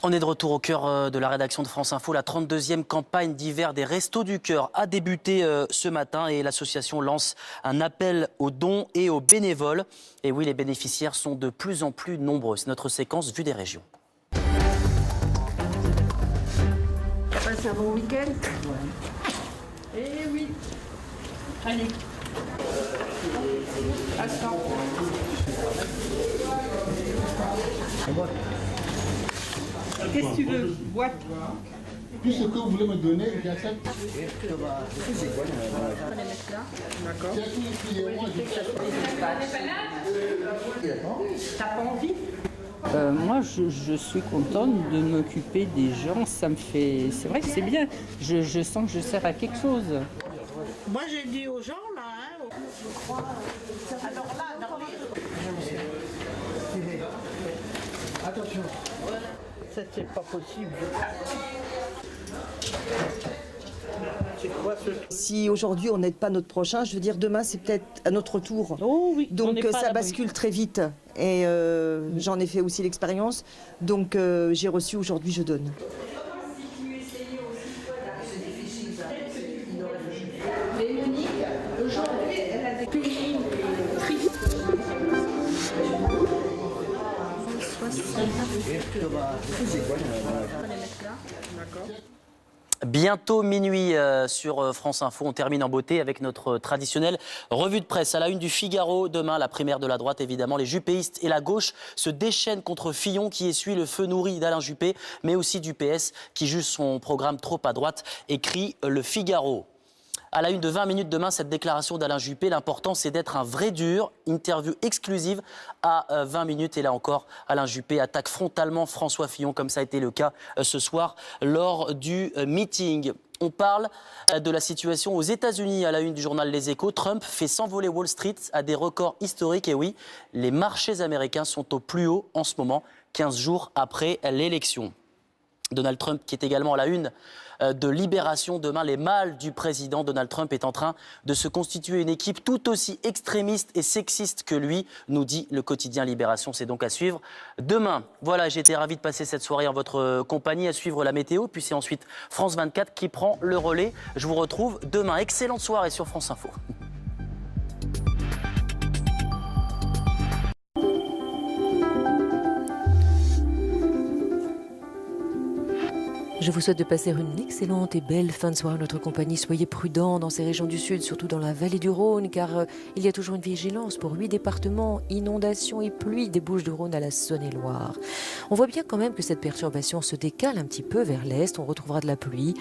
On est de retour au cœur de la rédaction de France Info. La 32e campagne d'hiver des Restos du Cœur a débuté ce matin et l'association lance un appel aux dons et aux bénévoles. Et oui, les bénéficiaires sont de plus en plus nombreux. C'est notre séquence vue des régions. T'as passé un bon week-end? Ouais. Eh oui. Allez. Attends. Qu'est-ce que tu veux? Boîte. Tout ce que vous voulez me donner, j'accepte. D'accord. T'as pas envie? Moi, je suis contente de m'occuper des gens. Ça me fait... C'est vrai que c'est bien. Je sens que je sers à quelque chose. Moi, j'ai dit aux gens, là, hein. Alors là, dans les... Attention. Ça, c'est pas possible. C'est quoi ce truc? Si aujourd'hui on n'aide pas notre prochain, je veux dire demain c'est peut-être à notre tour. Oh oui. Donc ça bascule très vite et j'en ai fait aussi l'expérience. Donc j'ai reçu, aujourd'hui je donne. Aujourd'hui, elle a des pays tristes. Bientôt minuit sur France Info. On termine en beauté avec notre traditionnelle revue de presse. À la une du Figaro, demain, la primaire de la droite, évidemment. Les juppéistes et la gauche se déchaînent contre Fillon qui essuie le feu nourri d'Alain Juppé, mais aussi du PS qui juge son programme trop à droite, écrit le Figaro. À la une de 20 minutes demain, cette déclaration d'Alain Juppé, l'important c'est d'être un vrai dur. Interview exclusive à 20 minutes. Et là encore, Alain Juppé attaque frontalement François Fillon, comme ça a été le cas ce soir lors du meeting. On parle de la situation aux États-Unis à la une du journal Les Échos. Trump fait s'envoler Wall Street à des records historiques. Et oui, les marchés américains sont au plus haut en ce moment, 15 jours après l'élection. Donald Trump qui est également à la une de Libération. Demain, les mâles du président Donald Trump est en train de se constituer une équipe tout aussi extrémiste et sexiste que lui, nous dit le quotidien Libération. C'est donc à suivre demain. Voilà, j'ai été ravi de passer cette soirée en votre compagnie, à suivre la météo. Puis c'est ensuite France 24 qui prend le relais. Je vous retrouve demain. Excellente soirée sur France Info. Je vous souhaite de passer une excellente et belle fin de soirée en notre compagnie. Soyez prudents dans ces régions du Sud, surtout dans la vallée du Rhône, car il y a toujours une vigilance pour 8 départements, inondations et pluie des Bouches-du-Rhône à la Saône-et-Loire. On voit bien quand même que cette perturbation se décale un petit peu vers l'est. On retrouvera de la pluie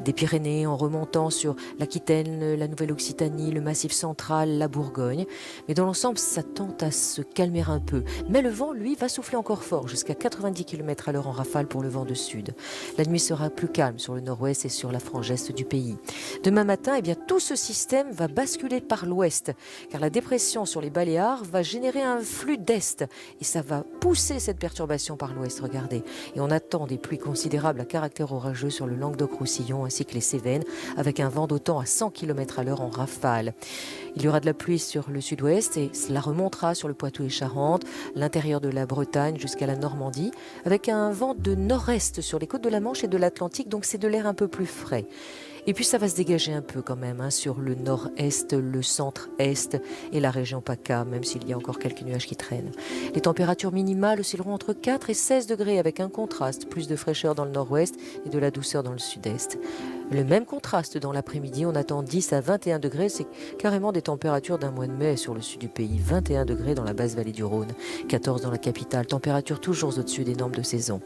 des Pyrénées en remontant sur l'Aquitaine, la Nouvelle-Occitanie, le Massif central, la Bourgogne. Mais dans l'ensemble, ça tente à se calmer un peu. Mais le vent, lui, va souffler encore fort, jusqu'à 90 km/h en rafale pour le vent de sud. La nuit sera plus calme sur le nord-ouest et sur la frange est du pays. Demain matin, eh bien, tout ce système va basculer par l'ouest, car la dépression sur les Baléares va générer un flux d'est et ça va pousser cette perturbation par l'ouest, regardez. Et on attend des pluies considérables à caractère orageux sur le Languedoc-Roussillon ainsi que les Cévennes, avec un vent d'autant à 100 km/h en rafale. Il y aura de la pluie sur le sud-ouest et cela remontera sur le Poitou et Charentes, l'intérieur de la Bretagne jusqu'à la Normandie, avec un vent de nord-est sur les côtes de la Manche et de l'Atlantique, donc c'est de l'air un peu plus frais. Et puis ça va se dégager un peu quand même sur le nord-est, le centre-est et la région PACA, même s'il y a encore quelques nuages qui traînent. Les températures minimales oscilleront entre 4 et 16 degrés avec un contraste, plus de fraîcheur dans le nord-ouest et de la douceur dans le sud-est. Le même contraste dans l'après-midi, on attend 10 à 21 degrés, c'est carrément des températures d'un mois de mai sur le sud du pays. 21 degrés dans la basse vallée du Rhône, 14 dans la capitale, température toujours au-dessus des normes de saison.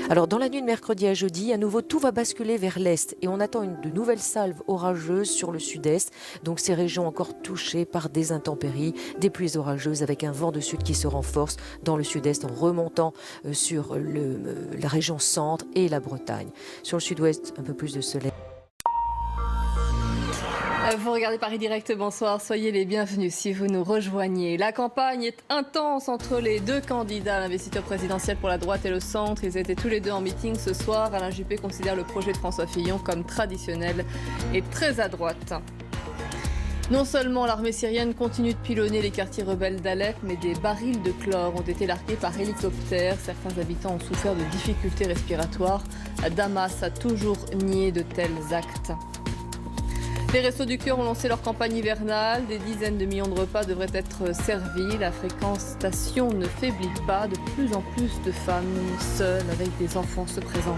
Alors dans la nuit de mercredi à jeudi, à nouveau tout va basculer vers l'est et on attend de nouvelles salves orageuses sur le sud-est, donc ces régions encore touchées par des intempéries, des pluies orageuses avec un vent de sud qui se renforce dans le sud-est en remontant sur la région centre et la Bretagne. Sur le sud-ouest, un peu plus de soleil. Vous regardez Paris Direct, bonsoir, soyez les bienvenus si vous nous rejoignez. La campagne est intense entre les deux candidats à l'investiture présidentielle pour la droite et le centre. Ils étaient tous les deux en meeting ce soir. Alain Juppé considère le projet de François Fillon comme traditionnel et très à droite. Non seulement l'armée syrienne continue de pilonner les quartiers rebelles d'Alep, mais des barils de chlore ont été largués par hélicoptère. Certains habitants ont souffert de difficultés respiratoires. Damas a toujours nié de tels actes. Les Restos du Cœur ont lancé leur campagne hivernale. Des dizaines de millions de repas devraient être servis. La fréquentation ne faiblit pas. De plus en plus de femmes seules avec des enfants se présentent.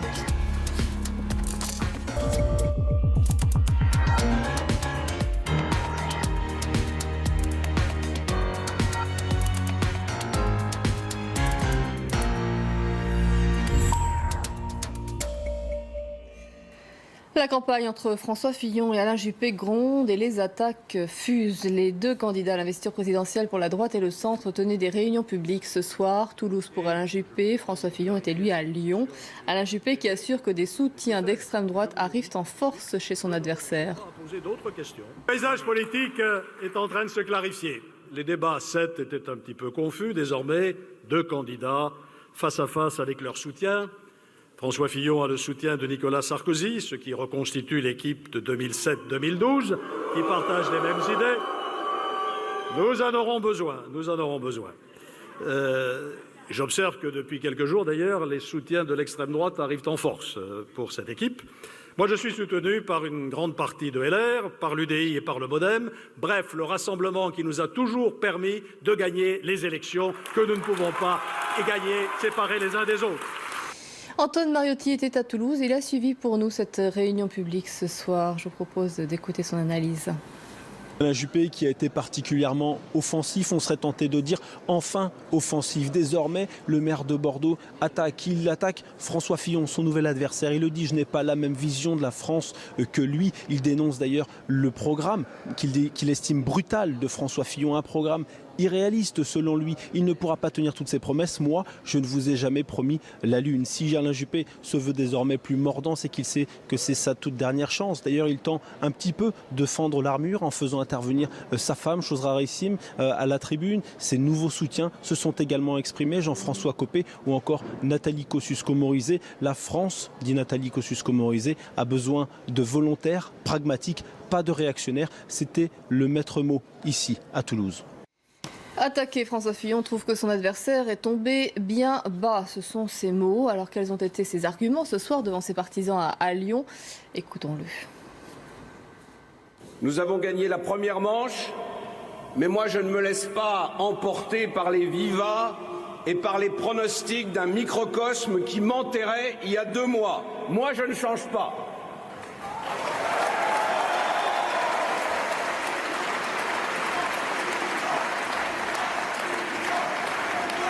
La campagne entre François Fillon et Alain Juppé gronde et les attaques fusent. Les deux candidats à l'investiture présidentielle pour la droite et le centre tenaient des réunions publiques ce soir. Toulouse pour Alain Juppé, François Fillon était lui à Lyon. Alain Juppé qui assure que des soutiens d'extrême droite arrivent en force chez son adversaire. Le paysage politique est en train de se clarifier. Les débats 7 étaient un petit peu confus. Désormais, deux candidats face à face avec leur soutien. François Fillon a le soutien de Nicolas Sarkozy, ce qui reconstitue l'équipe de 2007-2012, qui partage les mêmes idées. Nous en aurons besoin. J'observe que depuis quelques jours, d'ailleurs, les soutiens de l'extrême droite arrivent en force pour cette équipe. Moi, je suis soutenu par une grande partie de LR, par l'UDI et par le MoDem. Bref, le rassemblement qui nous a toujours permis de gagner les élections que nous ne pouvons pas gagner séparés les uns des autres. Antoine Mariotti était à Toulouse. Il a suivi pour nous cette réunion publique ce soir. Je vous propose d'écouter son analyse. Alain Juppé qui a été particulièrement offensif, on serait tenté de dire enfin offensif. Désormais, le maire de Bordeaux attaque. Il attaque François Fillon, son nouvel adversaire. Il le dit, je n'ai pas la même vision de la France que lui. Il dénonce d'ailleurs le programme qu'il estime brutal de François Fillon, un programme irréaliste selon lui. Il ne pourra pas tenir toutes ses promesses. Moi, je ne vous ai jamais promis la lune. Si Alain Juppé se veut désormais plus mordant, c'est qu'il sait que c'est sa toute dernière chance. D'ailleurs, il tend un petit peu de fendre l'armure en faisant intervenir sa femme, chose rarissime, à la tribune. Ses nouveaux soutiens se sont également exprimés, Jean-François Copé ou encore Nathalie Kosciusko-Morizet. La France, dit Nathalie Kosciusko-Morizet, a besoin de volontaires, pragmatiques, pas de réactionnaires. C'était le maître mot ici, à Toulouse. Attaqué, François Fillon trouve que son adversaire est tombé bien bas. Ce sont ses mots. Alors quels ont été ses arguments ce soir devant ses partisans à Lyon? Écoutons-le. Nous avons gagné la première manche, mais moi je ne me laisse pas emporter par les vivas et par les pronostics d'un microcosme qui m'enterrait il y a 2 mois. Moi je ne change pas.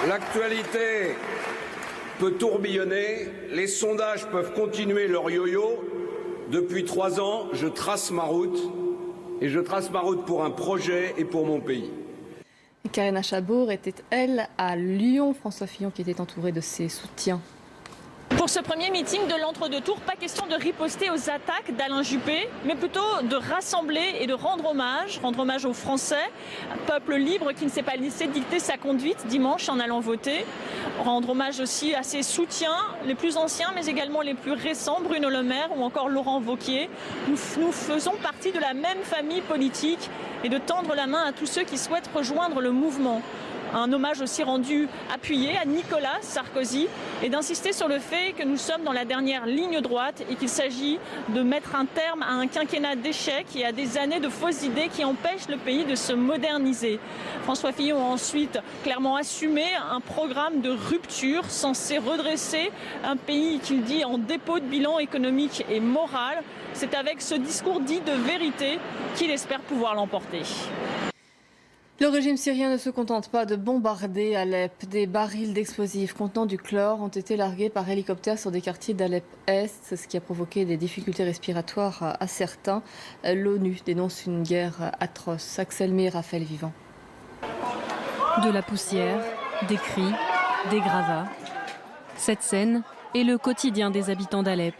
L'actualité peut tourbillonner, les sondages peuvent continuer leur yo-yo. Depuis 3 ans, je trace ma route, et je trace ma route pour un projet et pour mon pays. Karina Chabour était, elle, à Lyon. François Fillon qui était entouré de ses soutiens. Pour ce premier meeting de l'entre-deux-tours, pas question de riposter aux attaques d'Alain Juppé, mais plutôt de rassembler et de rendre hommage aux Français, un peuple libre qui ne s'est pas laissé dicter sa conduite dimanche en allant voter. Rendre hommage aussi à ses soutiens, les plus anciens, mais également les plus récents, Bruno Le Maire ou encore Laurent Wauquiez. Nous faisons partie de la même famille politique et de tendre la main à tous ceux qui souhaitent rejoindre le mouvement. Un hommage aussi rendu appuyé à Nicolas Sarkozy et d'insister sur le fait que nous sommes dans la dernière ligne droite et qu'il s'agit de mettre un terme à un quinquennat d'échecs et à des années de fausses idées qui empêchent le pays de se moderniser. François Fillon a ensuite clairement assumé un programme de rupture censé redresser un pays qu'il dit en dépôt de bilan économique et moral. C'est avec ce discours dit de vérité qu'il espère pouvoir l'emporter. Le régime syrien ne se contente pas de bombarder Alep. Des barils d'explosifs contenant du chlore ont été largués par hélicoptère sur des quartiers d'Alep-Est, ce qui a provoqué des difficultés respiratoires à certains. L'ONU dénonce une guerre atroce. Axel Mir, Raphaël Vivant. De la poussière, des cris, des gravats. Cette scène est le quotidien des habitants d'Alep.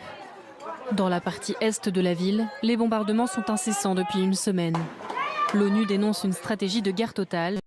Dans la partie est de la ville, les bombardements sont incessants depuis une semaine. L'ONU dénonce une stratégie de guerre totale.